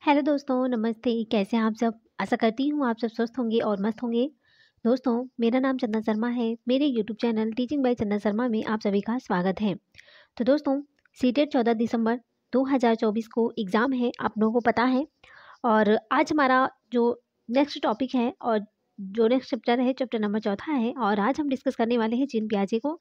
Hello दोस्तों, नमस्ते। कैसे हैं आप सब? आशा करती हूँ आप सब स्वस्थ होंगे और मस्त होंगे। दोस्तों, मेरा नाम चंदन शर्मा है। मेरे यूट्यूब चैनल टीचिंग बाय चंदन शर्मा में आप सभी का स्वागत है। तो दोस्तों, सीटेट 14 दिसंबर 2024 को एग्ज़ाम है, आप लोगों को पता है। और आज हमारा जो नेक्स्ट टॉपिक है और जो नेक्स्ट चैप्टर है, चैप्टर नंबर चौथा है। और आज हम डिस्कस करने वाले हैं जीन पियाजे को।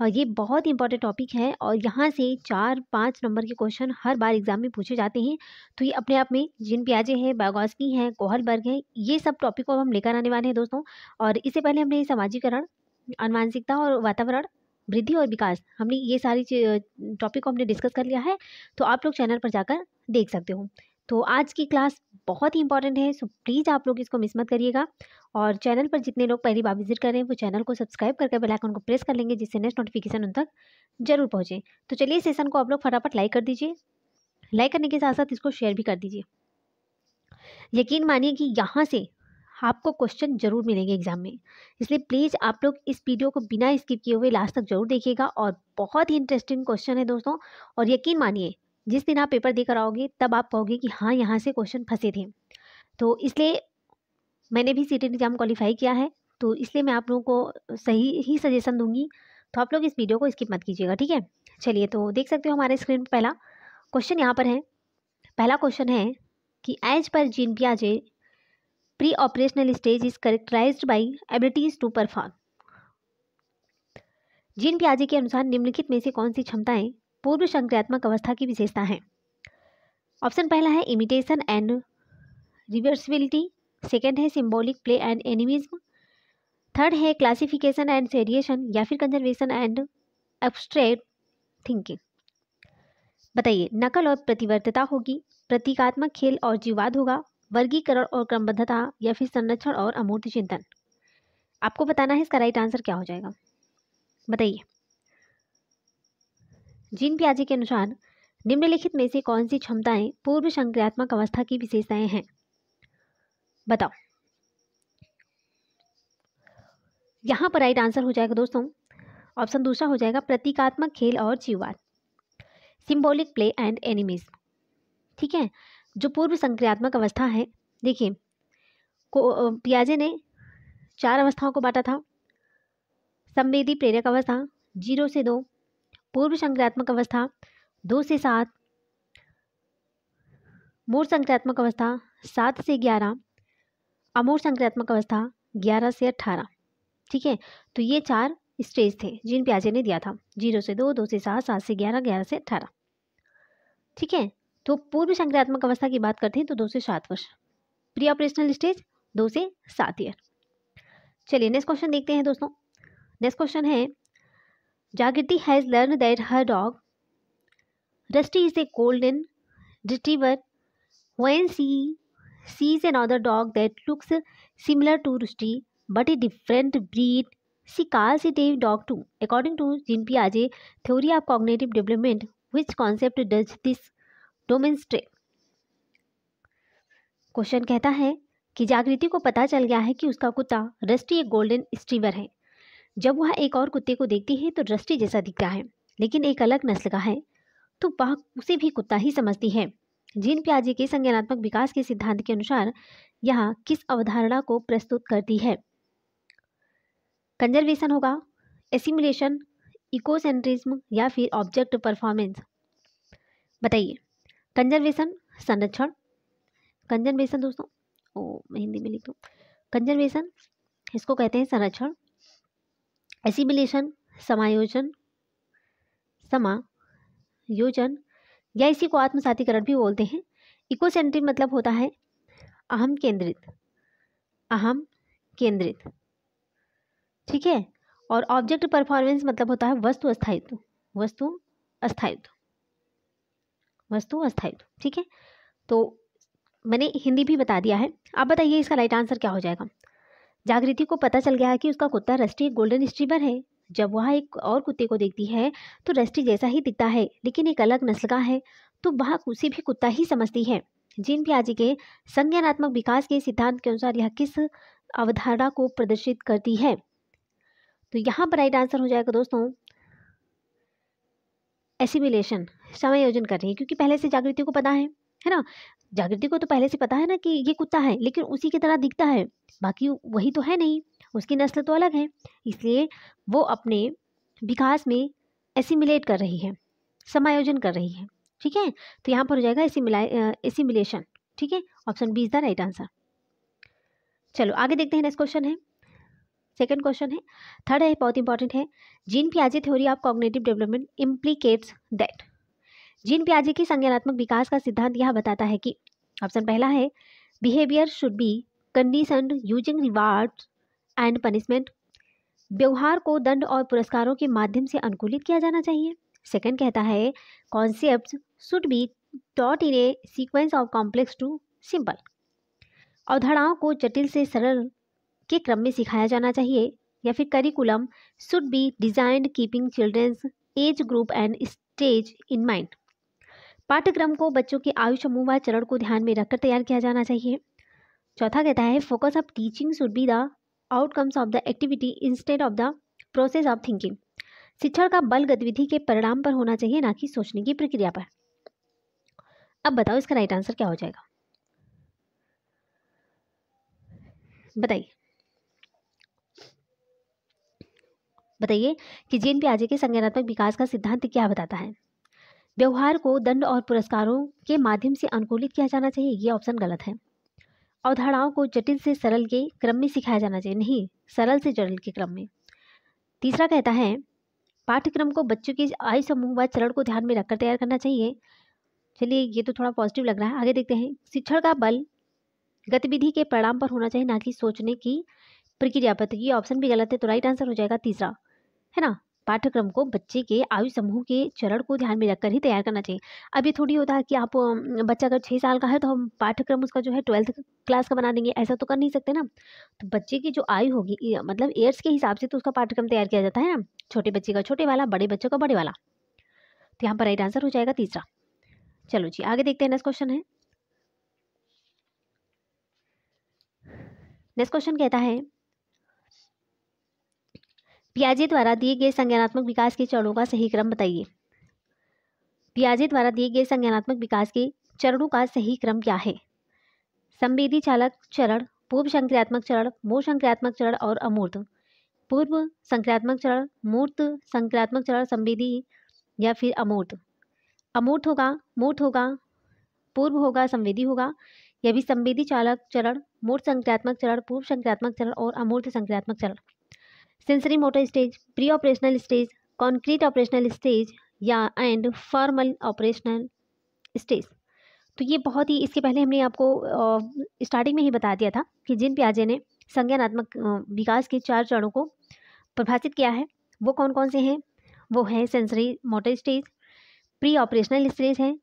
ये बहुत इंपॉर्टेंट टॉपिक है और यहाँ से 4-5 नंबर के क्वेश्चन हर बार एग्जाम में पूछे जाते हैं। तो ये अपने आप में जीन पियाजे है, वाइगोत्स्की है, कोहलबर्ग है, ये सब टॉपिक को हम लेकर आने वाले हैं दोस्तों। और इससे पहले हमने समाजीकरण, अनुवांशिकता और वातावरण, वृद्धि और विकास, हमने ये सारी टॉपिक को हमने डिस्कस कर लिया है। तो आप लोग चैनल पर जाकर देख सकते हो। तो आज की क्लास बहुत ही इंपॉर्टेंट है, सो प्लीज़ आप लोग इसको मिस मत करिएगा। और चैनल पर जितने लोग पहली बार विजिट कर रहे हैं वो चैनल को सब्सक्राइब करके बेल आइकन को प्रेस कर लेंगे, जिससे नेक्स्ट नोटिफिकेशन उन तक जरूर पहुंचे। तो चलिए सेशन को आप लोग फटाफट लाइक कर दीजिए। लाइक करने के साथ साथ इसको शेयर भी कर दीजिए। यकीन मानिए कि यहाँ से आपको क्वेश्चन जरूर मिलेंगे एग्जाम में, इसलिए प्लीज़ आप लोग इस वीडियो को बिना स्किप किए हुए लास्ट तक जरूर देखिएगा। और बहुत ही इंटरेस्टिंग क्वेश्चन है दोस्तों। और यकीन मानिए, जिस दिन आप पेपर देकर आओगे तब आप कहोगे कि हाँ, यहाँ से क्वेश्चन फंसे थे। तो इसलिए मैंने भी सीटेट एग्जाम क्वालिफाई किया है, तो इसलिए मैं आप लोगों को सही ही सजेशन दूंगी। तो आप लोग इस वीडियो को स्किप मत कीजिएगा, ठीक है। चलिए, तो देख सकते हो हमारे स्क्रीन पर पहला क्वेश्चन यहाँ पर है। पहला क्वेश्चन है कि एज पर जीन पियाजे pre operational stage is characterized by abilities to perform. Jean पियाजे के अनुसार निम्नलिखित में से कौन सी क्षमताएं पूर्व संक्रियात्मक अवस्था की विशेषता है? ऑप्शन पहला है इमिटेशन एंड रिवर्सिबिलिटी, सेकेंड है symbolic play and animism, third है क्लासिफिकेशन एंड वेरिएशन, या फिर कंजर्वेशन एंड एब्स्ट्रैक्ट थिंकिंग। बताइए, नकल और प्रतिवर्तता होगी, प्रतीकात्मक खेल और जीववाद होगा, वर्गीकरण और क्रमबद्धता, या फिर संरक्षण और अमूर्त चिंतन। आपको बताना है इसका राइट आंसर क्या हो जाएगा। बताइए, जीन पियाजे के अनुसार निम्नलिखित में से कौन सी क्षमताएं पूर्व संक्रियात्मक अवस्था की विशेषताएं हैं? बताओ। यहां पर राइट आंसर हो जाएगा दोस्तों, ऑप्शन दूसरा हो जाएगा प्रतीकात्मक खेल और जीववाद, सिंबॉलिक प्ले एंड एनिमिज्म। ठीक है, जो पूर्व संक्रियात्मक अवस्था है, देखिए पियाजे ने 4 अवस्थाओं को बांटा था। संवेदी प्रेरक अवस्था 0 से 2, पूर्व संक्रियात्मक अवस्था 2 से 7, मूर्त संक्रियात्मक अवस्था 7 से 11, अमूर्त संक्रियात्मक अवस्था 11 से 18। ठीक है, तो ये 4 स्टेज थे जीन पियाजे ने दिया था, 0 से 2, 2 से 7, 7 से 11, 11 से 18। ठीक है, तो पूर्व संक्रियात्मक अवस्था की बात करते हैं तो 2 से 7 वर्ष, प्री ऑपरेशनल स्टेज 2 से 7 ईयर। चलिए नेक्स्ट क्वेश्चन देखते हैं दोस्तों। नेक्स्ट क्वेश्चन है, जागृति has learn that her dog rusty is a golden retriever when she sees another dog that looks similar to Rusty but a different breed, she calls it a dog too. According to Jean Piaget theory of cognitive development, which concept does this demonstrate? Question कहता है कि जागृति को पता चल गया है कि उसका कुत्ता रस्टी एक गोल्डन स्ट्रीवर है। जब वह एक और कुत्ते को देखती है तो रस्टी जैसा दिखता है, लेकिन एक अलग नस्ल का है, तो वह उसे भी कुत्ता ही समझती है। जीन पियाजे के संज्ञानात्मक विकास के सिद्धांत के अनुसार यह किस अवधारणा को प्रस्तुत करती है? कंजर्वेशन होगा, एसिमुलेशन, इकोसेंट्रिज्म, या फिर ऑब्जेक्ट परफॉर्मेंस। बताइए, कंजर्वेशन संरक्षण, कंजर्वेशन दोस्तों मैं हिंदी में लिख दूँ, कंजर्वेशन इसको कहते हैं संरक्षण, एसिमुलेशन समायोजन, समायोजन, या इसी को आत्मसातीकरण भी बोलते हैं। इकोसेंट्रिक मतलब होता है अहम केंद्रित, अहम केंद्रित। ठीक है, और ऑब्जेक्ट परफॉर्मेंस मतलब होता है वस्तु अस्थायित्व, वस्तु अस्थायित्व, वस्तु अस्थायित्व। ठीक है, तो मैंने हिंदी भी बता दिया है। आप बताइए इसका राइट आंसर क्या हो जाएगा। जागृति को पता चल गया है कि उसका कुत्ता रस्टी एक गोल्डन रिट्रीवर है। जब वह एक और कुत्ते को देखती है तो रस्टी जैसा ही दिखता है, लेकिन एक अलग नस्ल का है, तो वह उसे भी कुत्ता ही समझती है। जीन पियाजे के संज्ञानात्मक विकास के सिद्धांत के अनुसार यह किस अवधारणा को प्रदर्शित करती है? तो यहाँ पर राइट आंसर हो जाएगा दोस्तों एसिमुलेशन, समायोजन कर रही है, क्योंकि पहले से जागृति को पता है ना। जागृति को तो पहले से पता है ना कि ये कुत्ता है, लेकिन उसी की तरह दिखता है, बाकी वही तो है नहीं, उसकी नस्ल तो अलग है, इसलिए वो अपने विकास में एसिमिलेट कर रही है, समायोजन कर रही है। ठीक है, तो यहाँ पर हो जाएगा एसिमिलेशन। ठीक है, option B is the right answer. चलो आगे देखते हैं, नेक्स्ट क्वेश्चन है, सेकंड क्वेश्चन है, थर्ड है, बहुत इंपॉर्टेंट है। जीन पियाजे theory of cognitive development implicates that. Jean पियाजे की संज्ञानात्मक विकास का सिद्धांत यह बताता है कि, ऑप्शन पहला है, behaviour should be conditioned using rewards and punishment. व्यवहार को दंड और पुरस्कारों के माध्यम से अनुकूलित किया जाना चाहिए। सेकंड कहता है, concepts should be taught in a sequence of complex to simple. अवधारणाओं को जटिल से सरल के क्रम में सिखाया जाना चाहिए। या फिर curriculum should be designed keeping children's age group and stage in mind. पाठ्यक्रम को बच्चों के आयु समूह व चरण को ध्यान में रखकर तैयार किया जाना चाहिए। चौथा कहता है, focus of teaching should be the outcomes of the activity instead of the process of thinking. शिक्षण का बल गतिविधि के परिणाम पर होना चाहिए, ना कि सोचने की प्रक्रिया पर। अब बताओ इसका राइट आंसर क्या हो जाएगा, बताइए बताइए कि जीन पियाजे के संज्ञानात्मक विकास का सिद्धांत क्या बताता है। व्यवहार को दंड और पुरस्कारों के माध्यम से अनुकूलित किया जाना चाहिए, ये ऑप्शन गलत है। अवधारणाओं को जटिल से सरल के क्रम में सिखाया जाना चाहिए, नहीं, सरल से जटिल के क्रम में। तीसरा कहता है, पाठ्यक्रम को बच्चों के आयु समूह व चरण को ध्यान में रखकर तैयार करना चाहिए। चलिए ये तो थोड़ा पॉजिटिव लग रहा है, आगे देखते हैं। शिक्षण का बल गतिविधि के परिणाम पर होना चाहिए, ना कि सोचने की प्रक्रिया पर। ये ऑप्शन भी गलत है, तो राइट आंसर हो जाएगा तीसरा, है ना। पाठ्यक्रम को बच्चे के आयु समूह के चरण को ध्यान में रखकर ही तैयार करना चाहिए। अब ये थोड़ी होता है कि आप बच्चा अगर 6 साल का है तो हम पाठ्यक्रम उसका जो है 12th क्लास का बना देंगे, ऐसा तो कर नहीं सकते ना। तो बच्चे की जो आयु होगी, मतलब ईयर्स के हिसाब से तो उसका पाठ्यक्रम तैयार किया जाता है ना, छोटे बच्चे का छोटे वाला, बड़े बच्चों का बड़े वाला। तो यहाँ पर राइट आंसर हो जाएगा तीसरा। चलो जी आगे देखते हैं, नेक्स्ट क्वेश्चन है। नेक्स्ट क्वेश्चन कहता है, पियाजे द्वारा दिए गए संज्ञानात्मक विकास के चरणों का सही क्रम बताइए। पियाजे द्वारा दिए गए संज्ञानात्मक विकास के चरणों का सही क्रम क्या है। संवेदी चालक चरण, पूर्व संक्रियात्मक चरण, मूर्त संक्रियात्मक चरण और अमूर्त। पूर्व संक्रियात्मक चरण, मूर्त संक्रियात्मक चरण, संवेदी या फिर अमूर्त। अमूर्त होगा, मूर्त होगा, पूर्व होगा, संवेदी होगा, या भी संवेदी चालक चरण, मूर्त संक्रियात्मक चरण, पूर्व संक्रियात्मक चरण और अमूर्त संक्रियात्मक चरण। Sensory motor stage, pre operational stage, concrete operational stage या एंड फॉर्मल ऑपरेशनल स्टेज। तो ये बहुत ही, इसके पहले हमने आपको स्टार्टिंग में ही बता दिया था कि जीन पियाजे ने संज्ञानात्मक विकास के 4 चरणों को परिभाषित किया है। वो कौन कौन से हैं, वो है sensory motor stage, pre operational stage है,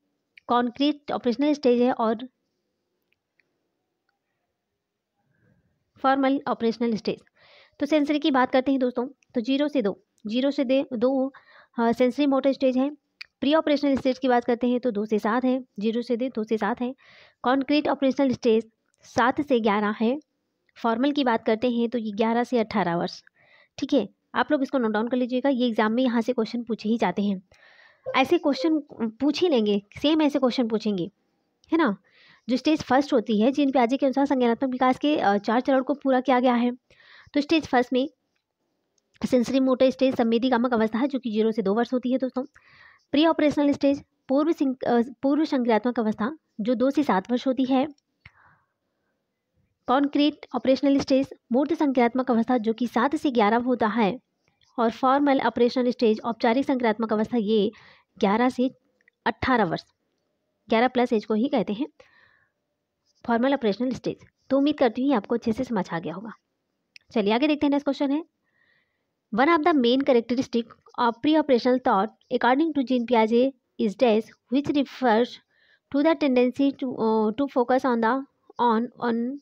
कॉन्क्रीट ऑपरेशनल स्टेज है और फॉर्मल ऑपरेशनल स्टेज। तो सेंसरी की बात करते हैं दोस्तों, तो 0 से 2 सेंसरी मोटर स्टेज है। प्री ऑपरेशनल स्टेज की बात करते हैं तो 2 से 7 है, 0 से 2 से 7 है। कॉन्क्रीट ऑपरेशनल स्टेज 7 से 11 है। फॉर्मल की बात करते हैं तो ये 11 से 18 वर्ष। ठीक है, आप लोग इसको नोट डाउन कर लीजिएगा, ये एग्जाम में यहाँ से क्वेश्चन पूछे ही जाते हैं, ऐसे क्वेश्चन पूछ ही लेंगे, सेम ऐसे क्वेश्चन पूछेंगे, है ना। जो स्टेज फर्स्ट होती है, जीन पियाजे के अनुसार संज्ञानात्मक विकास के 4 चरण को पूरा किया गया है। तो स्टेज फर्स्ट में सेंसरी मोटर स्टेज संवेदीगामक अवस्था है, जो कि 0 से 2 वर्ष होती है दोस्तों। प्री ऑपरेशनल स्टेज पूर्व संक्रियात्मक अवस्था, जो 2 से 7 वर्ष होती है। कॉन्क्रीट ऑपरेशनल स्टेज मूर्त संक्रियात्मक अवस्था, जो कि 7 से 11 होता है। और फॉर्मल ऑपरेशनल स्टेज औपचारिक संक्रियात्मक अवस्था, ये 11 से 18 वर्ष, 11 प्लस एज को ही कहते हैं फॉर्मल ऑपरेशनल स्टेज। तो उम्मीद करती हूँ आपको अच्छे से समझ आ गया होगा। चलिए आगे देखते हैं, नेक्स्ट क्वेश्चन है, one of the main characteristic of pre operational thought according to Jean पियाजे is dash which refers to the tendency to focus on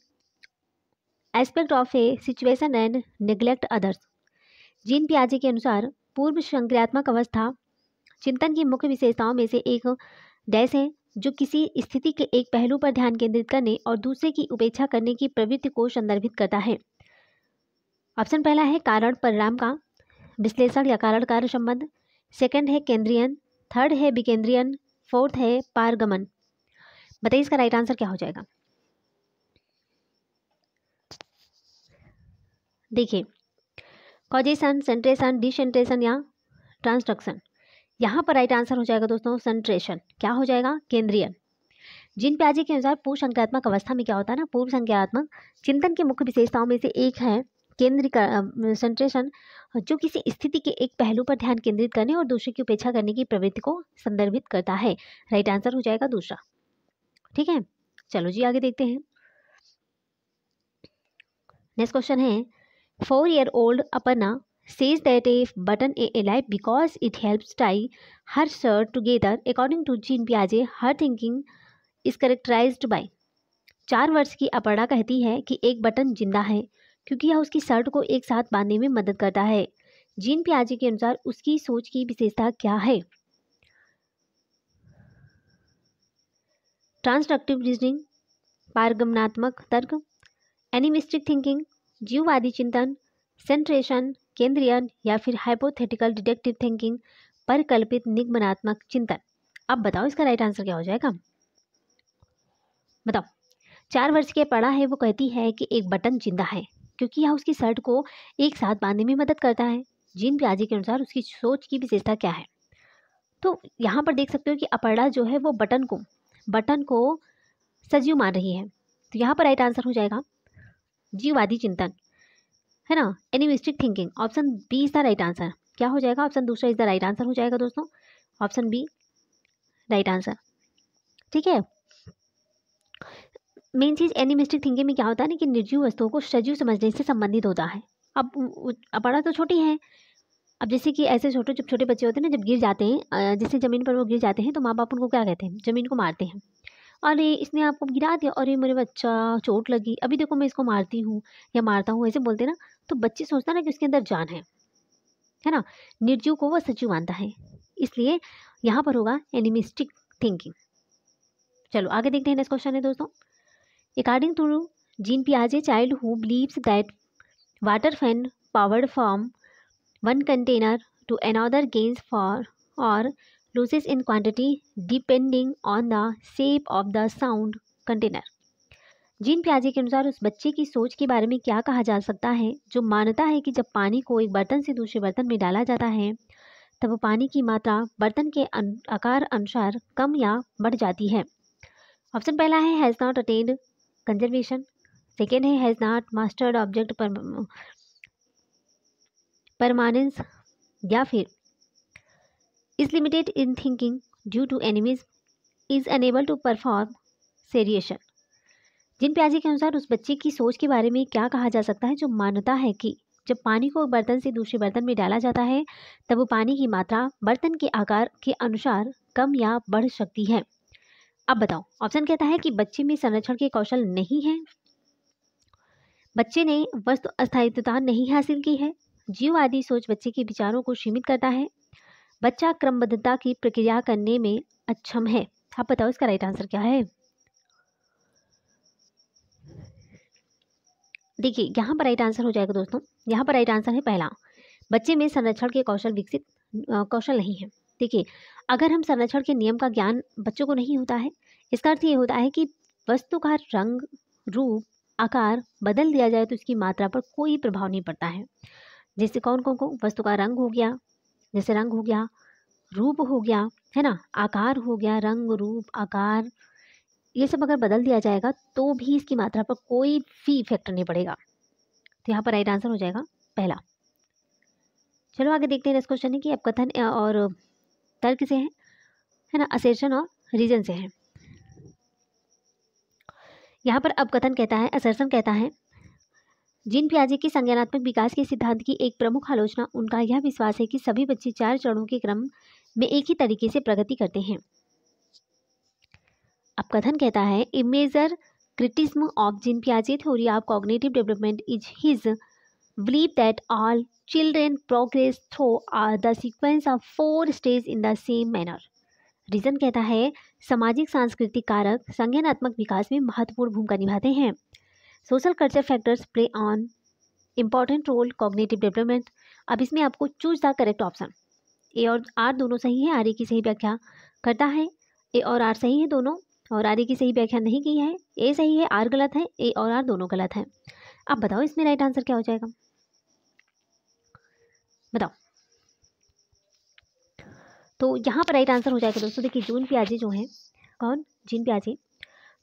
aspect of a situation and neglect others. Jean पियाजे के अनुसार पूर्व संक्रियात्मक अवस्था चिंतन की मुख्य विशेषताओं में से एक डैश है, जो किसी स्थिति के एक पहलू पर ध्यान केंद्रित करने और दूसरे की उपेक्षा करने की प्रवृत्ति को संदर्भित करता है। ऑप्शन पहला है कारण परिणाम का विश्लेषण या कारण कार्य संबंध, सेकंड है केंद्रीयन, थर्ड है विकेंद्रीयन, फोर्थ है पारगमन। बताइए इसका राइट आंसर क्या हो जाएगा। देखिए, कॉजेशन, सेंट्रेशन, डिसेंट्रेशन या ट्रांसडक्शन। यहाँ पर राइट आंसर हो जाएगा दोस्तों सेंट्रेशन। क्या हो जाएगा? केंद्रीय। जीन पियाजे के अनुसार पूर्व संज्ञात्मक अवस्था में क्या होता है ना, पूर्व संज्ञात्मक चिंतन की मुख्य विशेषताओं में से एक है केंद्रीय सेंट्रेशन, जो किसी स्थिति के एक पहलू पर ध्यान केंद्रित करने और दूसरे की उपेक्षा करने की प्रवृत्ति को संदर्भित करता है। राइट आंसर हो जाएगा दूसरा। ठीक है, चलो जी आगे देखते हैं। नेक्स्ट क्वेश्चन है, 4-year-old Aparna says that a button is alive because it helps tie her shirt together. According to Jean Piaget, her thinking is characterized by। 4 वर्ष की अपर्णा कहती है कि एक बटन जिंदा है क्योंकि यह उसकी शर्ट को एक साथ बांधने में मदद करता है। जीन पियाजे के अनुसार उसकी सोच की विशेषता क्या है? ट्रांसडक्टिव रीजनिंग, पारगमनात्मक तर्क, एनिमिस्टिक थिंकिंग, जीववादी चिंतन, सेंट्रेशन, केंद्रीयन या फिर हाइपोथेटिकल डिडक्टिव थिंकिंग, परिकल्पित निगमनात्मक चिंतन। अब बताओ इसका राइट आंसर क्या हो जाएगा। बताओ। 4 वर्ष के पढ़ा है वो कहती है कि एक बटन जिंदा है क्योंकि यह उसकी शर्ट को एक साथ बांधने में मदद करता है। जीन पियाजे के अनुसार उसकी सोच की विशेषता क्या है? तो यहाँ पर देख सकते हो कि अपर्णा जो है वो बटन को सजीव मान रही है। तो यहाँ पर राइट आंसर हो जाएगा जीववादी चिंतन, है ना, animistic thinking. Option B is the right answer. क्या हो जाएगा? ऑप्शन दूसरा इज द राइट आंसर हो जाएगा दोस्तों। Option B right answer. ठीक है, मेन चीज एनिमिस्टिक थिंकिंग में क्या होता है ना कि निर्जीव वस्तुओं को सजीव समझने से संबंधित होता है। अब अपर्णा तो छोटी है। अब जैसे कि ऐसे जब छोटे बच्चे होते हैं ना, जब गिर जाते हैं, जैसे जमीन पर वो गिर जाते हैं तो माँ बाप उनको क्या कहते हैं? जमीन को मारते हैं। अरे इसने आपको गिरा दिया, अरे मेरे बच्चा चोट लगी, अभी देखो मैं इसको मारती हूँ या मारता हूँ, ऐसे बोलते हैं ना। तो बच्चे सोचता ना कि उसके अंदर जान है ना। निर्जीव को वो सजीव मानता है, इसलिए यहाँ पर होगा एनिमिस्टिक थिंकिंग। चलो आगे देखते हैं। नेक्स्ट क्वेश्चन है दोस्तों, अकॉर्डिंग टू जीन पियाजे, child who believes that water when poured from one container to another gains for or loses in quantity depending on the shape of the sound container। Jean पियाजे के अनुसार उस बच्चे की सोच के बारे में क्या कहा जा सकता है जो मानता है कि जब पानी को एक बर्तन से दूसरे बर्तन में डाला जाता है तब पानी की मात्रा बर्तन के आकार अनुसार कम या बढ़ जाती है। ऑप्शन पहला है has not attained conservation, second है has not mastered object permanence, या फिर is limited in thinking due to animism, is unable to perform seriation. Jean पियाजे के अनुसार उस बच्चे की सोच के बारे में क्या कहा जा सकता है जो मानता है कि जब पानी को बर्तन से दूसरे बर्तन में डाला जाता है तब वो पानी की मात्रा बर्तन के आकार के अनुसार कम या बढ़ सकती है। अब बताओ, ऑप्शन कहता है कि बच्चे में संरक्षण के कौशल नहीं है, बच्चे ने वस्तु अस्थायित्वता नहीं हासिल की है, जीववादी सोच बच्चे के विचारों को सीमित करता है, बच्चा क्रमबद्धता की प्रक्रिया करने में अक्षम है। आप बताओ इसका राइट आंसर क्या है। देखिए यहाँ पर राइट आंसर हो जाएगा दोस्तों, यहाँ पर राइट आंसर है पहला, बच्चे में संरक्षण के कौशल नहीं है। देखिए, अगर हम संरक्षण के नियम का ज्ञान बच्चों को नहीं होता है, इसका अर्थ ये होता है कि वस्तु का रंग, रूप, आकार बदल दिया जाए तो इसकी मात्रा पर कोई प्रभाव नहीं पड़ता है। जैसे कौन को वस्तु का रंग हो गया, जैसे रंग हो गया, रूप हो गया, है ना, आकार हो गया, रंग, रूप, आकार, ये सब अगर बदल दिया जाएगा तो भी इसकी मात्रा पर कोई भी इफेक्ट नहीं पड़ेगा। तो यहाँ पर राइट आंसर हो जाएगा पहला। चलो आगे देखते हैं। नेक्स्ट क्वेश्चन है कि अपकथन और तर्क से है ना, असर्शन और रीजन से है। यहाँ पर अपकथन कहता है, असर्शन कहता है, जीन पियाजे की संज्ञानात्मक विकास के सिद्धांत की एक प्रमुख आलोचना उनका यह विश्वास है कि सभी बच्चे 4 चरणों के क्रम में एक ही तरीके से प्रगति करते हैं। अपकथन कहता है, a major criticism of Jean पियाजे theory of cognitive development is his believe that all children progress through the sequence of 4 stages in the same manner। Reason कहता है, सामाजिक सांस्कृतिक कारक संज्ञानात्मक विकास में महत्वपूर्ण भूमिका निभाते हैं। Social culture factors play on important role cognitive development. अब इसमें आपको choose the correct option. A और आर दोनों सही है, आर ए की सही व्याख्या करता है, ए और आर सही है दोनों, और आर की सही व्याख्या नहीं की है। ए सही है, आर गलत है, ए और आर दोनों गलत है। अब बताओ इसमें राइट आंसर क्या हो जाएगा, बताओ। तो यहाँ पर राइट आंसर हो जाएगा दोस्तों, देखिए जीन पियाजे जो है, कौन, जीन पियाजे।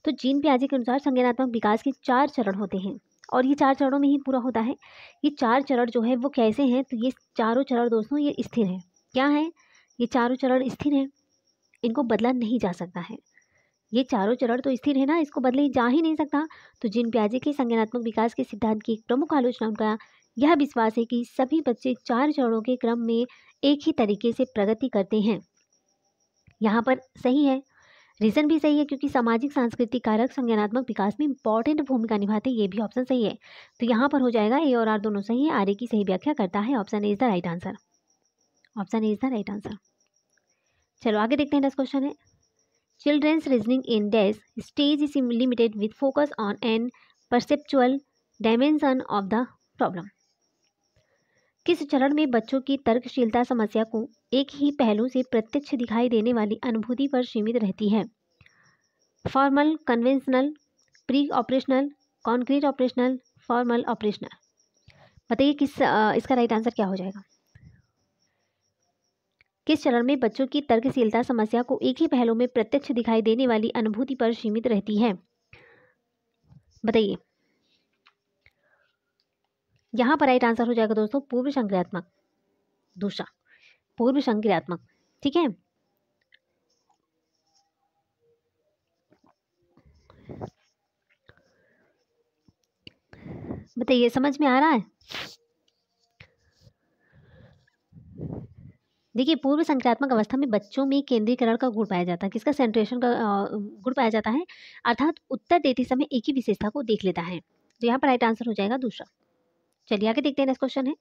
तो जीन पियाजे के अनुसार संज्ञानात्मक विकास के 4 चरण होते हैं और ये 4 चरणों में ही पूरा होता है। ये 4 चरण जो है वो कैसे हैं, तो ये चारों चरण दोस्तों ये स्थिर हैं। क्या है, ये चारों चरण स्थिर हैं, इनको बदला नहीं जा सकता है। ये चारों चरण तो स्थिर है ना, इसको बदले जा ही नहीं सकता। तो जीन पियाजे के संज्ञानात्मक विकास के सिद्धांत की एक प्रमुख आलोचना उनका यह विश्वास है कि सभी बच्चे 4 चरणों के क्रम में एक ही तरीके से प्रगति करते हैं। यहाँ पर सही है, रीज़न भी सही है, क्योंकि सामाजिक सांस्कृतिक कारक संज्ञानात्मक विकास में इंपॉर्टेंट भूमिका निभाते हैं, ये भी ऑप्शन सही है। तो यहाँ पर हो जाएगा ए और आर दोनों सही है, आर की सही व्याख्या करता है, option A is the right answer, option A is the right answer. चलो आगे देखते हैं, नेक्स्ट क्वेश्चन है, children's reasoning in dash stage is limited with focus on an perceptual dimension of the problem. किस चरण में बच्चों की तर्कशीलता समस्या को एक ही पहलू से प्रत्यक्ष दिखाई देने वाली अनुभूति पर सीमित रहती है? Formal, conventional, pre operational, concrete operational, formal operational. बताइए किस इसका राइट आंसर क्या हो जाएगा। किस चरण में बच्चों की तर्कशीलता समस्या को एक ही पहलू में प्रत्यक्ष दिखाई देने वाली अनुभूति पर सीमित रहती है, बताइए। यहाँ पर राइट आंसर हो जाएगा दोस्तों पूर्व संक्रियात्मक, दूसरा पूर्व संक्रियात्मक, ठीक है। बताइए समझ में आ रहा है। देखिए पूर्व संक्रियात्मक अवस्था में बच्चों में केंद्रीकरण का गुण पाया जाता है, किसका, सेंट्रेशन का गुण पाया जाता है, अर्थात उत्तर देते समय एक ही विशेषता को देख लेता है। तो यहाँ पर राइट आंसर हो जाएगा दूसरा। चलिए आगे देखते हैं, नेक्स्ट क्वेश्चन है,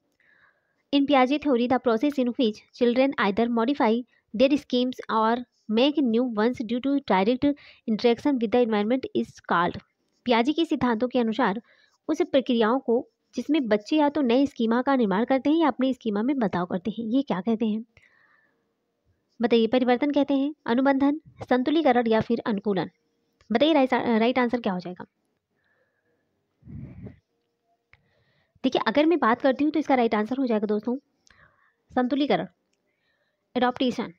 इन पियाजे theory the process in which children either modify their schemes और make new ones due to direct interaction with the environment is called. पियाजे के सिद्धांतों के अनुसार उस प्रक्रियाओं को जिसमें बच्चे या तो नए स्कीमा का निर्माण करते हैं या अपने स्कीमा में बदलाव करते हैं, ये क्या कहते हैं, बताइए। परिवर्तन कहते हैं, अनुबंधन, संतुलीकरण या फिर अनुकूलन। बताइए राइट आंसर क्या हो जाएगा। देखिए अगर मैं बात करती हूँ तो इसका राइट आंसर हो जाएगा दोस्तों संतुलीकरण, एडॉप्टेशन,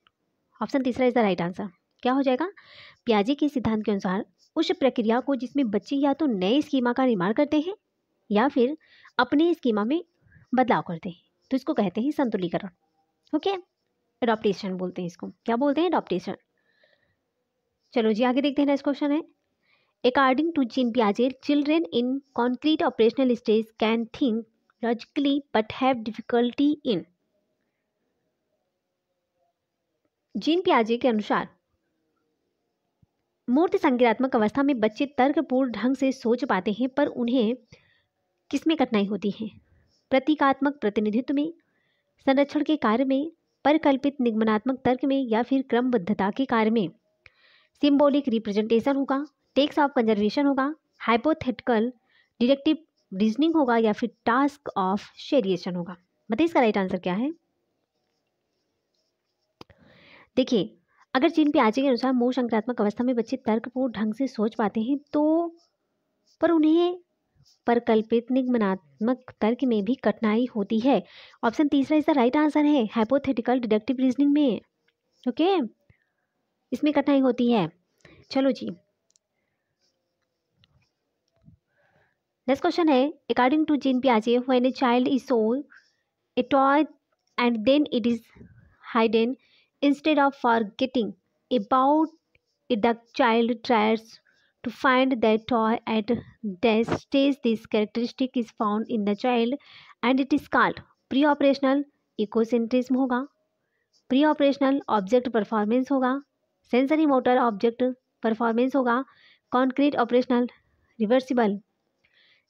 ऑप्शन तीसरा इज द राइट आंसर। क्या हो जाएगा, पियाजे के सिद्धांत के अनुसार उस प्रक्रिया को जिसमें बच्चे या तो नए स्कीमा का निर्माण करते हैं या फिर अपने स्कीमा में बदलाव करते हैं, तो इसको कहते हैं संतुलीकरण, ओके। एडॉप्टेशन बोलते हैं इसको, क्या बोलते हैं, एडॉप्टेशन। चलो जी आगे देखते हैं, नेक्स्ट क्वेश्चन है, अकॉर्डिंग टू जीन पियाजे children in concrete operational stage can think logically but have difficulty in. Jean पियाजे के अनुसार मूर्त संज्ञानात्मक अवस्था में बच्चे तर्कपूर्ण ढंग से सोच पाते हैं पर उन्हें किसमें कठिनाई होती है, प्रतीकात्मक प्रतिनिधित्व में, संरक्षण के कार्य में, परिकल्पित निगमनात्मक तर्क में या फिर क्रमबद्धता के कार्य में। सिंबॉलिक रिप्रेजेंटेशन होगा, टेक्स ऑफ कंजर्वेशन होगा, हाइपोथेटिकल डिडक्टिव रीजनिंग होगा या फिर टास्क ऑफ शेरिएशन होगा। बताइए इसका राइट आंसर क्या है। देखिए अगर जीन पियाजे के अनुसार मूल संक्रियात्मक अवस्था में बच्चे तर्कपूर्ण ढंग से सोच पाते हैं तो पर उन्हें परिकल्पित निगमनात्मक तर्क में भी कठिनाई होती है, ऑप्शन तीसरा इज द राइट आंसर है, हाइपोथेटिकल डिडक्टिव रीजनिंग में, ओके, इसमें कठिनाई होती है। चलो जी नेक्स्ट क्वेश्चन है, अकॉर्डिंग टू जीन पियाजे when a child is sold a toy and then it is hidden instead of forgetting about it, the child tries to find that toy at that stage. This characteristic is found in the child and it is called pre-operational ecocentrism होगा, pre-operational object performance होगा, sensory motor object performance होगा, concrete operational reversible।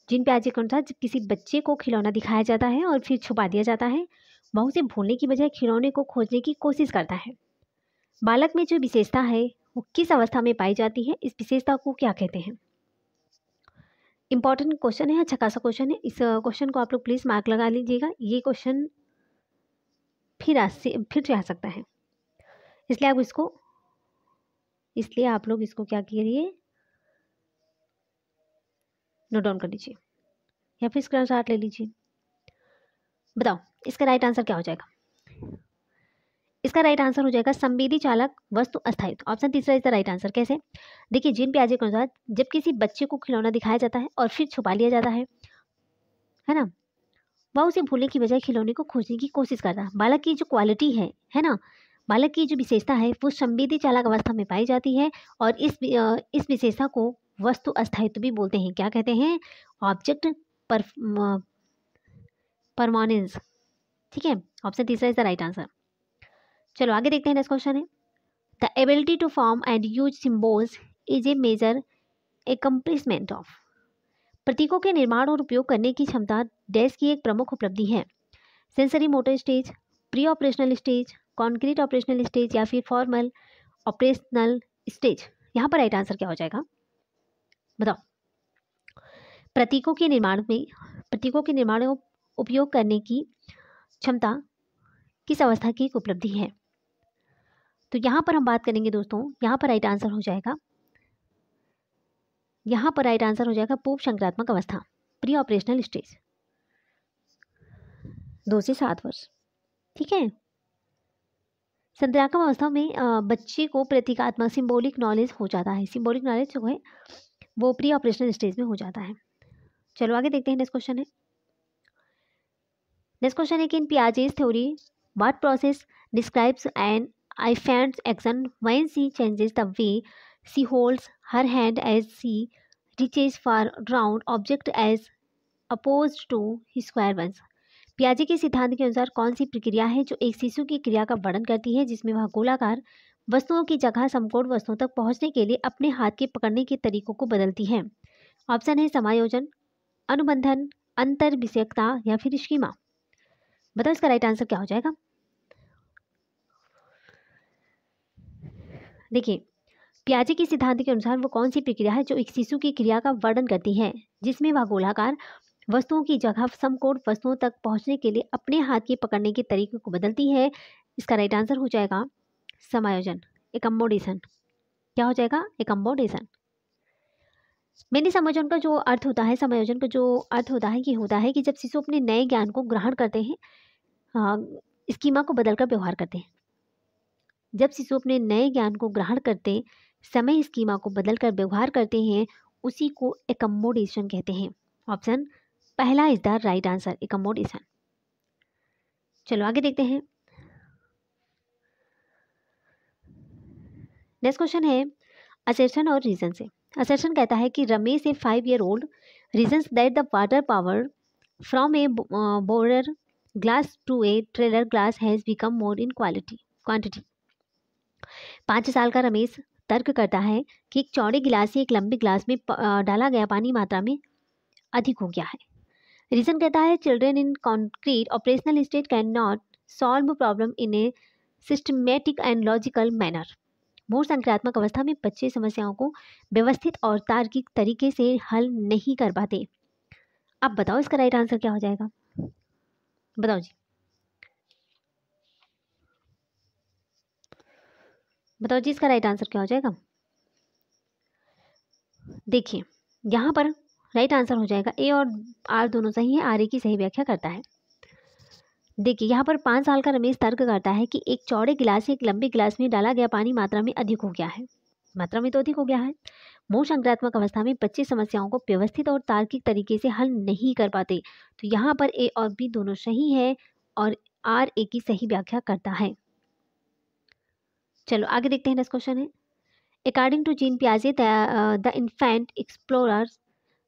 जिन पियाजे के अनुसार जब किसी बच्चे को खिलौना दिखाया जाता है और फिर छुपा दिया जाता है, वह उसे भूलने की बजाय खिलौने को खोजने की कोशिश करता है। बालक में जो विशेषता है वो किस अवस्था में पाई जाती है, इस विशेषता को क्या कहते हैं। इंपॉर्टेंट क्वेश्चन है, अच्छा खासा क्वेश्चन है, इस क्वेश्चन को आप लोग प्लीज़ मार्क लगा लीजिएगा, ये क्वेश्चन फिर जा सकता है, इसलिए आप इसको इसलिए आप लोग इसको क्या करिए, नोट डाउन कर लीजिए या फिर स्क्रीनशॉट ले लीजिए। बताओ इसका राइट आंसर क्या हो जाएगा। इसका राइट आंसर हो जाएगा संवेदी चालक वस्तु अस्थायित्व। ऑप्शन तीसरा इज द राइट आंसर। कैसे? देखिए, जीन पियाजे के अनुसार जब किसी बच्चे को खिलौना दिखाया जाता है और फिर छुपा लिया जाता है ना, वह उसे भूलने की बजाय खिलौने को खोजने की कोशिश करता है। बालक की जो क्वालिटी है ना, बालक की जो विशेषता है वो संवेदी चालक अवस्था में पाई जाती है और इस विशेषता को वस्तु अस्थायित्व भी बोलते हैं। क्या कहते हैं? Object permanence. ठीक है, ऑप्शन तीसरा इज द राइट आंसर। चलो आगे देखते हैं। नेक्स्ट क्वेश्चन है, the ability to form and use symbols is a major accomplishment of. प्रतीकों के निर्माण और उपयोग करने की क्षमता डैश की एक प्रमुख उपलब्धि है। Sensory motor stage, pre operational stage, concrete operational stage या फिर फॉर्मल ऑपरेशनल स्टेज। यहाँ पर राइट आंसर क्या हो जाएगा? बताओ। प्रतीकों के निर्माण और उपयोग करने की क्षमता किस अवस्था की एक उपलब्धि है? तो यहाँ पर हम बात करेंगे दोस्तों, यहाँ पर राइट आंसर हो जाएगा, पूर्व संक्रात्मक अवस्था, प्री ऑपरेशनल स्टेज, 2 से 7 वर्ष। ठीक है, संक्रात्मक अवस्था में बच्चे को प्रतीकात्मक सिंबॉलिक नॉलेज हो जाता है। सिंबॉलिक नॉलेज जो है वो प्री ऑपरेशनल स्टेज में हो जाता है। चलो आगे देखते हैं। नेक्स्ट क्वेश्चन है कि in Piaget's theory what process describes an infant's action when she changes the way she holds her hand as she reaches for round object as opposed to square ones। पियाजे के सिद्धांत के अनुसार कौन सी प्रक्रिया है जो एक शिशु की क्रिया का वर्णन करती है जिसमें वह गोलाकार वस्तुओं की जगह समकोण वस्तुओं तक पहुंचने के लिए अपने हाथ के पकड़ने के तरीकों को बदलती है? ऑप्शन है समायोजन, अनुबंधन, अंतर विषयकता या फिर स्कीमा। बताओ इसका राइट आंसर क्या हो जाएगा। देखिए, पियाजे के सिद्धांत के अनुसार वो कौन सी प्रक्रिया है जो एक शिशु की क्रिया का वर्णन करती है जिसमें वह गोलाकार वस्तुओं की जगह समकोण वस्तुओं तक पहुंचने के लिए अपने हाथ के पकड़ने के तरीके को बदलती है। इसका राइट आंसर हो जाएगा समायोजन, एकम्बोडेशन। क्या हो जाएगा? एकम्बोडेशन। मैंने समायोजन का जो अर्थ होता है, ये होता है कि जब शिशु अपने नए ज्ञान को ग्रहण करते हैं, स्कीमा को बदलकर व्यवहार करते हैं। जब शिशु अपने नए ज्ञान को ग्रहण करते समय स्कीमा को बदलकर व्यवहार करते हैं, उसी को एकम्बोडेशन कहते हैं। ऑप्शन पहला इज द राइट आंसर, एकम्बोडेशन। चलो आगे देखते हैं। नेक्स्ट क्वेश्चन है असर्शन और रीजन से। असर्शन कहता है कि रमेश ए 5 year old reasons that the water power from a borer glass to a trailer glass has become more in quantity। 5 साल का रमेश तर्क करता है कि एक चौड़े गिलास से एक लंबे गिलास में डाला गया पानी मात्रा में अधिक हो गया है। रीजन कहता है children in concrete operational state can not solve problem in a systematic and logical manner. मूल संक्रियात्मक अवस्था में बच्चे समस्याओं को व्यवस्थित और तार्किक तरीके से हल नहीं कर पाते। अब बताओ इसका राइट आंसर क्या हो जाएगा। बताओ जी, बताओ जी इसका राइट आंसर क्या हो जाएगा। देखिए, यहाँ पर राइट आंसर हो जाएगा ए और आर दोनों सही है। आर ए की सही व्याख्या करता है। देखिए, यहाँ पर 5 साल का रमेश तर्क करता है कि एक चौड़े गिलास से एक लंबे गिलास में डाला गया पानी मात्रा में अधिक हो गया है। मात्रा में तो अधिक हो गया है। मूल संक्रियात्मक अवस्था में बच्चे समस्याओं को व्यवस्थित और तार्किक तरीके से हल नहीं कर पाते। तो यहाँ पर ए और बी दोनों सही है और आर ए की सही व्याख्या करता है। चलो आगे देखते हैं। नेक्स्ट क्वेश्चन है अकॉर्डिंग टू जीन पियाजे the infant explores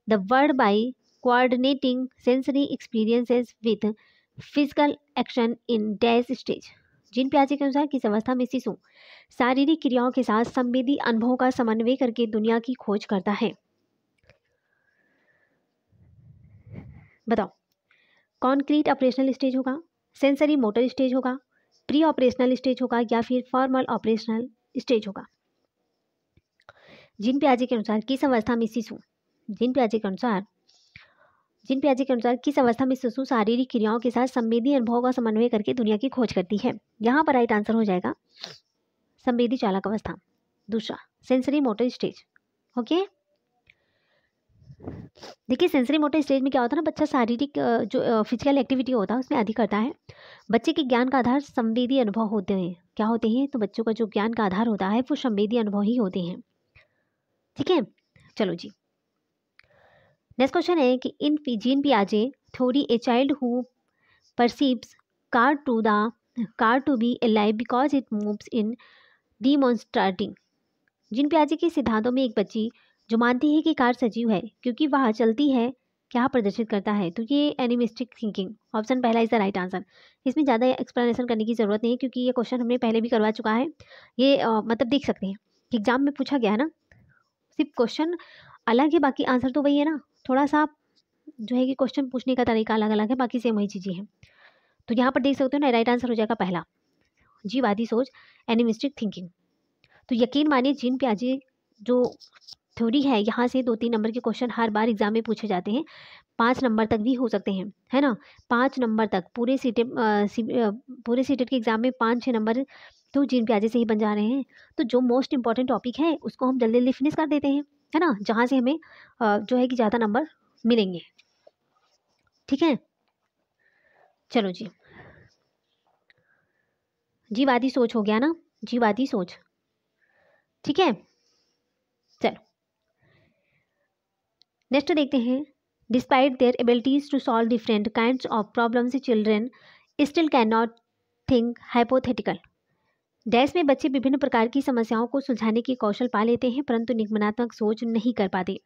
the world by coordinating sensory experiences with physical action in dash stage. Jean पियाजे के अनुसार किस अवस्था में शिशु शारीरिक क्रियाओं के साथ संवेदी अनुभवों का समन्वय करके दुनिया की खोज करता है? बताओ, कॉन्क्रीट ऑपरेशनल स्टेज होगा, सेंसरी मोटर स्टेज होगा, प्री ऑपरेशनल स्टेज होगा या फिर फॉर्मल ऑपरेशनल स्टेज होगा? जीन पियाजे के अनुसार किस अवस्था में शिशु किस अवस्था में शिशु शारीरिक क्रियाओं के साथ संवेदी अनुभवों का समन्वय करके दुनिया की खोज करती है? यहाँ पर राइट आंसर हो जाएगा संवेदी चालक अवस्था। दूसरा सेंसरी मोटर स्टेज। ओके, देखिए सेंसरी मोटर स्टेज में क्या होता है ना, बच्चा शारीरिक जो फिजिकल एक्टिविटी होता है उसमें अधिक करता है। बच्चे के ज्ञान का आधार संवेदी अनुभव होते हैं। क्या होते हैं? तो बच्चों का जो ज्ञान का आधार होता है वो संवेदी अनुभव ही होते हैं। ठीक है, चलो जी, नेक्स्ट क्वेश्चन है कि इन जीन पियाजे theory a child who perceives car to be alive because it moves in demonstrating. Jean पियाजे के सिद्धांतों में एक बच्ची जो मानती है कि कार सजीव है क्योंकि वह चलती है, क्या प्रदर्शित करता है? तो ये एनिमिस्टिक थिंकिंग, ऑप्शन पहला इज द राइट आंसर। इसमें ज़्यादा एक्सप्लेनेशन करने की ज़रूरत नहीं है क्योंकि ये क्वेश्चन हमने पहले भी करवा चुका है। ये मतलब देख सकते हैं कि एग्जाम में पूछा गया है ना, सिर्फ क्वेश्चन अलग है, बाकी आंसर तो वही है ना। थोड़ा सा जो है कि क्वेश्चन पूछने का तरीका अलग अलग है, बाकी सेम वही चीज़ें हैं। तो यहाँ पर देख सकते हो ना, राइट आंसर हो जाएगा पहला, जीववादी सोच, एनिमिस्टिक थिंकिंग। तो यकीन मानिए जीन पियाजे जो थ्योरी है, यहाँ से 2-3 नंबर के क्वेश्चन हर बार एग्जाम में पूछे जाते हैं। 5 नंबर तक भी हो सकते हैं, है ना। 5 नंबर तक पूरे सीटेट के एग्जाम में 5-6 नंबर तो जीन पियाजे से ही बन जा रहे हैं। तो जो मोस्ट इंपॉर्टेंट टॉपिक है उसको हम जल्दी जल्दी फिनिश कर देते हैं, है ना, जहाँ से हमें जो है कि ज़्यादा नंबर मिलेंगे। ठीक है, चलो जी, जीववादी सोच हो गया ना, जीववादी सोच। ठीक है, चलो नेक्स्ट देखते हैं। Despite their abilities to solve different kinds of problems, children still can not think hypothetical. Dash में बच्चे विभिन्न प्रकार की समस्याओं को सुलझाने की कौशल पा लेते हैं परंतु निगमनात्मक सोच नहीं कर पाते।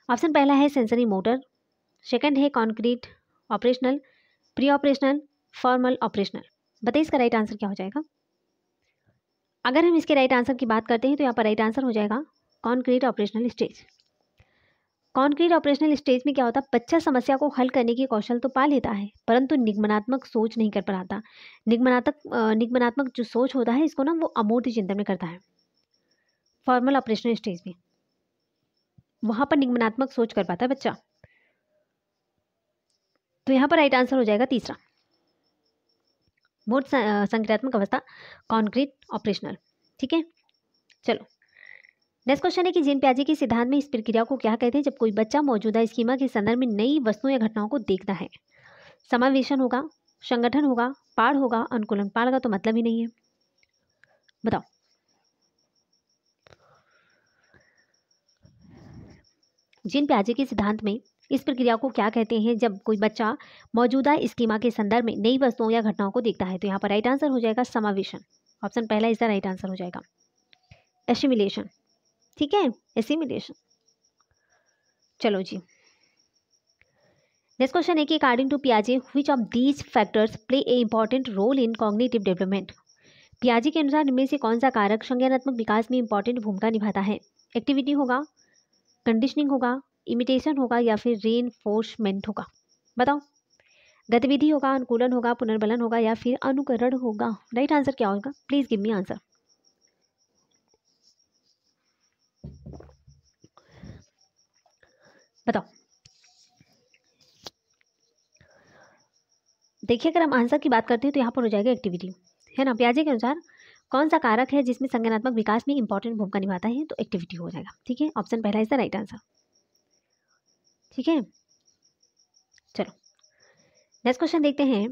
ऑप्शन पहला है सेंसरी मोटर, सेकंड है concrete operational, pre operational, formal operational. बताइए इसका राइट आंसर क्या हो जाएगा? अगर हम इसके राइट आंसर की बात करते हैं तो यहाँ पर राइट आंसर हो जाएगा concrete operational stage. Concrete operational stage में क्या होता है, बच्चा समस्या को हल करने की कौशल तो पा लेता है परंतु निगमनात्मक सोच नहीं कर पाता। निगमनात्मक जो सोच होता है इसको ना वो अमूर्त चिंतन में करता है। फॉर्मल ऑपरेशनल स्टेज में वहां पर निगमनात्मक सोच कर पाता है बच्चा। तो यहाँ पर राइट आंसर हो जाएगा तीसरा, मूर्त संक्रियात्मक अवस्था, कॉन्क्रीट ऑपरेशनल। ठीक है, चलो नेक्स्ट क्वेश्चन है कि जीन पियाजे के सिद्धांत में इस प्रक्रिया को क्या कहते हैं जब कोई बच्चा मौजूदा स्कीमा के संदर्भ में नई वस्तुओं या घटनाओं को देखता है? समावेशन होगा, संगठन होगा, पाठ होगा, अनुकूलन। पाठ का तो मतलब ही नहीं है, बताओ। जीन पियाजे के सिद्धांत में इस प्रक्रिया को क्या कहते हैं जब कोई बच्चा मौजूदा स्कीमा के संदर्भ में नई वस्तुओं या घटनाओं को देखता है? तो यहाँ पर राइट आंसर हो जाएगा समावेशन। ऑप्शन पहला इसका राइट आंसर हो जाएगा एसिमिलेशन। ठीक है, एसिमिलेशन। चलो जी, नेक्स्ट क्वेश्चन है कि अकॉर्डिंग टू पियाजे which of these factors play a important role in cognitive development. पियाजे के अनुसार इनमें से कौन सा कारक संज्ञानात्मक विकास में इंपॉर्टेंट भूमिका निभाता है? एक्टिविटी होगा, कंडीशनिंग होगा, इमिटेशन होगा या फिर रेनफोर्समेंट होगा? बताओ। गतिविधि होगा, अनुकूलन होगा, पुनर्बलन होगा या फिर अनुकरण होगा? राइट आंसर क्या होगा? Please give me answer. बताओ। देखिए अगर हम आंसर की बात करते हैं तो यहाँ पर हो जाएगा एक्टिविटी, है ना। पियाजे के अनुसार कौन सा कारक है जिसमें संज्ञानात्मक विकास में इंपॉर्टेंट भूमिका निभाता है? तो एक्टिविटी हो जाएगा। ठीक है, ऑप्शन पहला इज द राइट आंसर। ठीक है, चलो नेक्स्ट क्वेश्चन देखते हैं।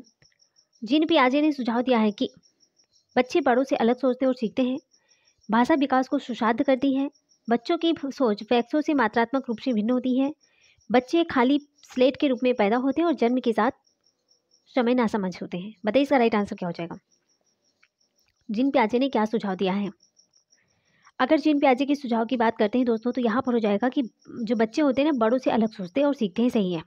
जीन पियाजे ने सुझाव दिया है कि बच्चे बड़ों से अलग सोचते और सीखते हैं, भाषा विकास को सुशाद्ध करती है, बच्चों की सोच वयस्कों से मात्रात्मक रूप से भिन्न होती है, बच्चे खाली स्लेट के रूप में पैदा होते हैं और जन्म के साथ समय नासमझ होते हैं। बताइए इसका राइट आंसर क्या हो जाएगा? जीन पियाजे ने क्या सुझाव दिया है? अगर जीन पियाजे के सुझाव की बात करते हैं दोस्तों तो यहाँ पर हो जाएगा कि जो बच्चे होते हैं ना बड़ों से अलग सोचते हैं और सीखते हैं, सही है।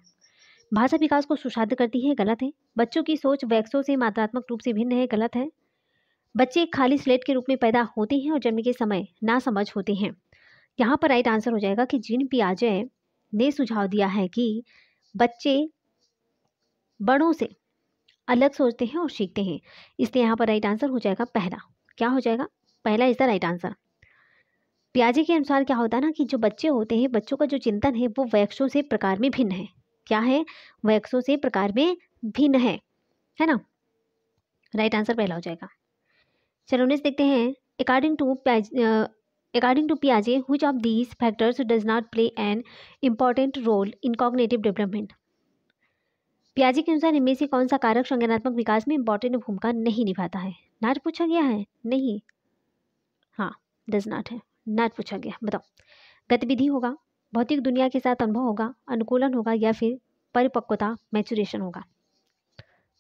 भाषा विकास को सुशाद्ध करती है, गलत है। बच्चों की सोच वयस्कों से मात्रात्मक रूप से भिन्न है, गलत है। बच्चे खाली स्लेट के रूप में पैदा होते हैं और जन्म के समय नासमझ होते हैं। यहाँ पर राइट आंसर हो जाएगा कि जीन पियाजे ने सुझाव दिया है कि बच्चे बड़ों से अलग सोचते हैं और सीखते हैं, इसलिए यहाँ पर राइट आंसर हो जाएगा पहला। क्या हो जाएगा? पहला इज द राइट आंसर। पियाजे के अनुसार क्या होता है ना कि जो बच्चे होते हैं, बच्चों का जो चिंतन है वो वयस्कों से प्रकार में भिन्न है। क्या है? वयस्कों से प्रकार में भिन्न है ना। राइट आंसर पहला हो जाएगा। चलो नेक्स्ट देखते हैं। अकॉर्डिंग टू अकॉर्डिंग टू पियाजे which of these factors does not play an important role in cognitive development. पियाजे के अनुसार इनमें से कौन सा कारक संज्ञानात्मक विकास में इंपॉर्टेंट भूमिका नहीं निभाता है। नॉट पूछा गया है, नहीं, हाँ डज नॉट है, नॉट पूछा गया। बताओ, गतिविधि होगा, भौतिक दुनिया के साथ अनुभव होगा, अनुकूलन होगा, या फिर परिपक्वता मैचुरेशन होगा।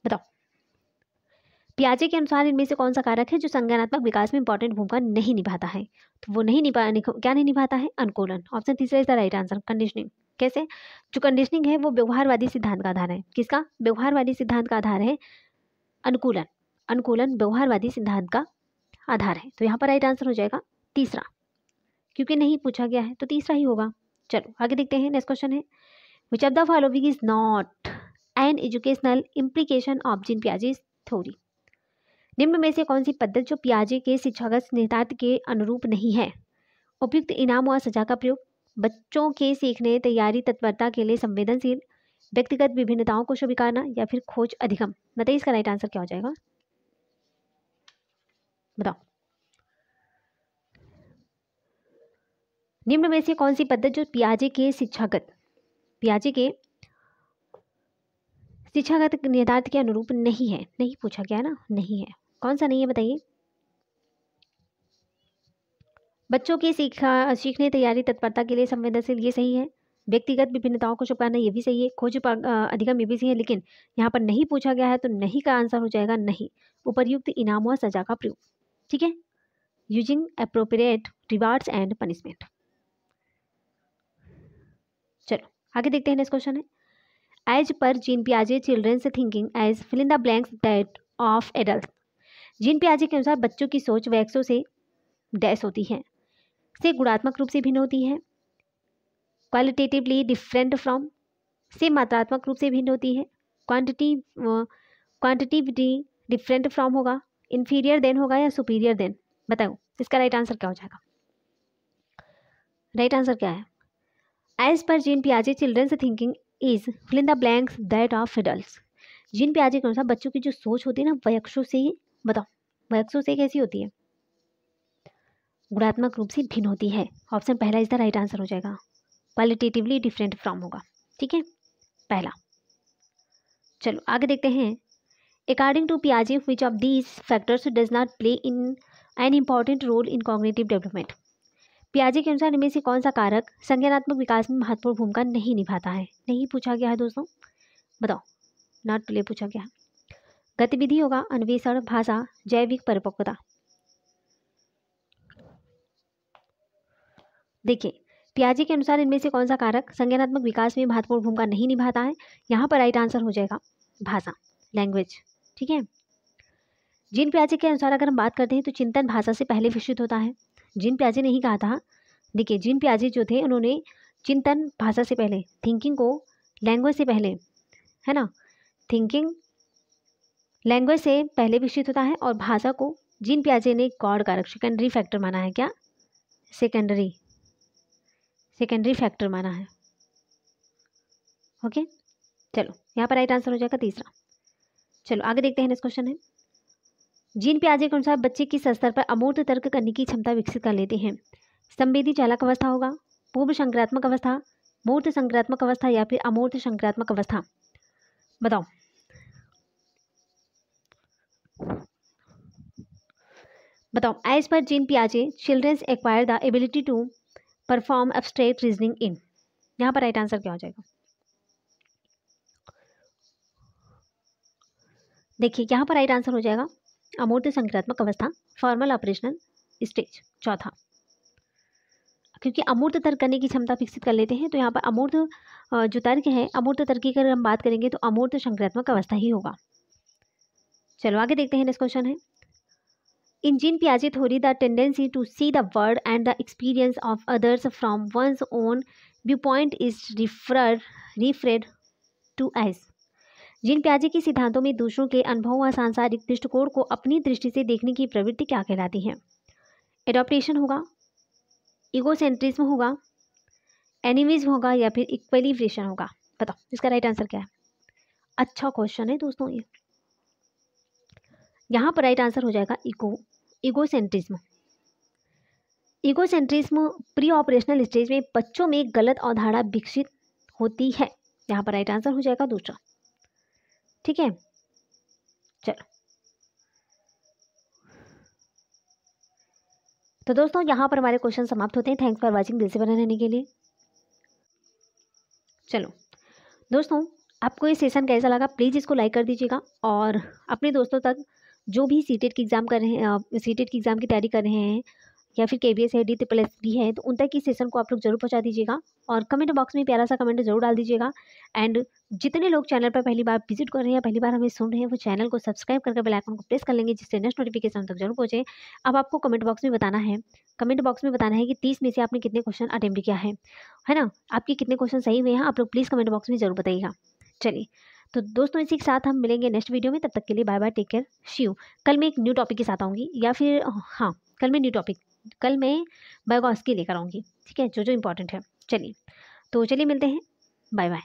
बताओ, पियाजे के अनुसार इनमें से कौन सा कारक है जो संज्ञानात्मक विकास में इंपॉर्टेंट भूमिका नहीं निभाता है। तो वो क्या नहीं निभाता है, अनुकूलन। ऑप्शन तीसरा is the right answer, conditioning. कैसे, जो कंडीशनिंग है वो व्यवहारवादी सिद्धांत का आधार है। किसका, व्यवहारवादी सिद्धांत का आधार है अनुकूलन। अनुकूलन व्यवहारवादी सिद्धांत का आधार है। तो यहाँ पर राइट आंसर हो जाएगा तीसरा, क्योंकि नहीं पूछा गया है तो तीसरा ही होगा। चलो आगे देखते हैं। नेक्स्ट क्वेश्चन है, which of the following is not an educational implication of Jean पियाजे थ्योरी। निम्न में से कौन सी पद्धति जो पियाजे के शिक्षागत निहितार्थ के अनुरूप नहीं है। उपयुक्त इनाम व सजा का प्रयोग, बच्चों के सीखने तैयारी तत्परता के लिए संवेदनशील, व्यक्तिगत विभिन्नताओं को स्वीकारना, या फिर खोज अधिगम। बताइए इसका राइट आंसर क्या हो जाएगा। बताओ, निम्न में से कौन सी पद्धति जो पियाजे के शिक्षागत निहितार्थ के अनुरूप नहीं है। नहीं पूछा गया ना, नहीं है, कौन सा नहीं है बताइए। बच्चों की सीखने तैयारी तत्परता के लिए संवेदनशील, ये सही है। व्यक्तिगत विभिन्नताओं को छुपाना, ये भी सही है। खोज अधिगम, ये भी सही है। लेकिन यहाँ पर नहीं पूछा गया है तो नहीं का आंसर हो जाएगा नहीं, उपर्युक्त इनाम व सजा का प्रयोग। ठीक है, using appropriate rewards and punishment. चलो आगे देखते हैं। नेक्स्ट क्वेश्चन है, एज पर जीन पियाजे children's thinking as fill in the blanks that of adult. Jean पियाजे के अनुसार बच्चों की सोच वयस्कों से डैश होती है, से गुणात्मक रूप से भिन्न होती है, क्वालिटेटिवली डिफरेंट फ्रॉम, से मात्रात्मक रूप से भिन्न होती है, क्वांटिटिवली डिफरेंट फ्रॉम होगा, इन्फीरियर देन होगा, या सुपीरियर देन। बताओ इसका राइट आंसर क्या हो जाएगा। राइट आंसर क्या है, एज पर जीन पियाजे children's thinking is fill in the blanks that of adults. Jean पियाजे के अनुसार बच्चों की जो सोच होती है ना वयस्कों से, बताओ वयस्कों से कैसी होती है, गुणात्मक रूप से भिन्न होती है। ऑप्शन पहला इज द राइट आंसर हो जाएगा, क्वालिटेटिवली डिफरेंट फ्रॉम होगा। ठीक है, पहला। चलो आगे देखते हैं, अकॉर्डिंग टू पियाजे which of these factors does not play in an important role in cognitive development. पियाजे के अनुसार इनमें से कौन सा कारक संज्ञानात्मक विकास में महत्वपूर्ण भूमिका नहीं निभाता है। नहीं पूछा गया है दोस्तों, बताओ, नॉट प्ले पूछा गया है। गतिविधि होगा, अन्वेषण, भाषा, जैविक परिपक्वता। देखिए, पियाजे के अनुसार इनमें से कौन सा कारक संज्ञानात्मक विकास में महत्वपूर्ण भूमिका नहीं निभाता है। यहाँ पर राइट आंसर हो जाएगा भाषा, लैंग्वेज। ठीक है, जीन पियाजे के अनुसार अगर हम बात करते हैं तो चिंतन भाषा से पहले विकसित होता है। जीन पियाजे ने ही कहा था, देखिए जीन पियाजे जो थे उन्होंने चिंतन भाषा से पहले, थिंकिंग को लैंग्वेज से पहले, है ना, थिंकिंग लैंग्वेज से पहले विकसित होता है, और भाषा को जीन पियाजे ने गॉड कारक सेकेंडरी फैक्टर माना है। क्या, सेकेंडरी फैक्टर माना है। ओके, चलो यहाँ पर राइट आंसर हो जाएगा तीसरा। चलो आगे देखते हैं। नेक्स्ट क्वेश्चन है, जीन पियाजे के अनुसार बच्चे किस स्तर पर अमूर्त तर्क करने की क्षमता विकसित कर लेते हैं। संवेदी चालक अवस्था होगा, पूर्व संक्रियात्मक अवस्था, मूर्त संक्रियात्मक अवस्था, या फिर अमूर्त संक्रियात्मक अवस्था। बताओ, एज पर जीन पियाजे childrens acquire the ability to perform abstract reasoning in. यहाँ पर राइट आंसर क्या हो जाएगा। देखिए यहाँ पर राइट आंसर हो जाएगा अमूर्त संक्रियात्मक अवस्था, फॉर्मल ऑपरेशनल स्टेज, चौथा। क्योंकि अमूर्त तर्क करने की क्षमता विकसित कर लेते हैं, तो यहाँ पर अमूर्त जो तर्क है, अमूर्त तर्क की अगर हम बात करेंगे तो अमूर्त संक्रियात्मक अवस्था ही होगा। चलो आगे देखते हैं। नेक्स्ट क्वेश्चन है, इन जीन पियाजे theory the tendency to see the world and the experience of others from one's own view point is referred to as. Jean पियाजे के सिद्धांतों में दूसरों के अनुभव व सांसारिक दृष्टिकोण को अपनी दृष्टि से देखने की प्रवृत्ति क्या कहलाती है। एडॉप्टेशन होगा, इगोसेंट्रिज्म होगा, एनिमिज्म होगा, या फिर इक्विलिब्रेशन होगा। बताओ इसका राइट आंसर क्या है। अच्छा क्वेश्चन है दोस्तों ये। यहाँ पर राइट आंसर हो जाएगा इगोसेंट्रिज्म। ईगोसेंट्रिज्म प्री ऑपरेशनल स्टेज में बच्चों में गलत अवधारणा विकसित होती है। यहाँ पर राइट आंसर हो जाएगा दूसरा। ठीक है, चलो। तो दोस्तों यहाँ पर हमारे क्वेश्चन समाप्त होते हैं। थैंक्स फॉर वॉचिंग, दिल से बने रहने के लिए। चलो दोस्तों, आपको ये सेशन कैसा लगा प्लीज़ इसको लाइक कर दीजिएगा, और अपने दोस्तों तक जो भी सीटेट की एग्ज़ाम कर रहे हैं, सीटेट की एग्ज़ाम की तैयारी कर रहे हैं, या फिर केबीएस है, DSS भी है, तो उन तक इस सेशन को आप लोग जरूर पहुंचा दीजिएगा, और कमेंट बॉक्स में प्यारा सा कमेंट जरूर डाल दीजिएगा। एंड जितने लोग चैनल पर पहली बार विजिट कर रहे हैं, पहली बार हमें सुन रहे हैं, वो चैनल को सब्सक्राइब करके बेल आइकन को प्रेस कर लेंगे, जिससे नेक्स्ट नोटिफिकेशन तक जरूर पहुंचे। अब आपको कमेंट बॉक्स में बताना है, कि 30 में से आपने कितने क्वेश्चन अटेम्प्ट किया है ना, आपके कितने क्वेश्चन सही हुए हैं, आप लोग प्लीज़ कमेंट बॉक्स में जरूर बताइएगा। चलिए, तो दोस्तों इसी के साथ हम मिलेंगे नेक्स्ट वीडियो में। तब तक के लिए bye bye, take care, see you. कल मैं एक न्यू टॉपिक के साथ आऊँगी, या फिर हाँ, कल मैं बायोगैस की लेकर आऊँगी। ठीक है, जो इंपॉर्टेंट है। चलिए, तो चलिए मिलते हैं, बाय बाय।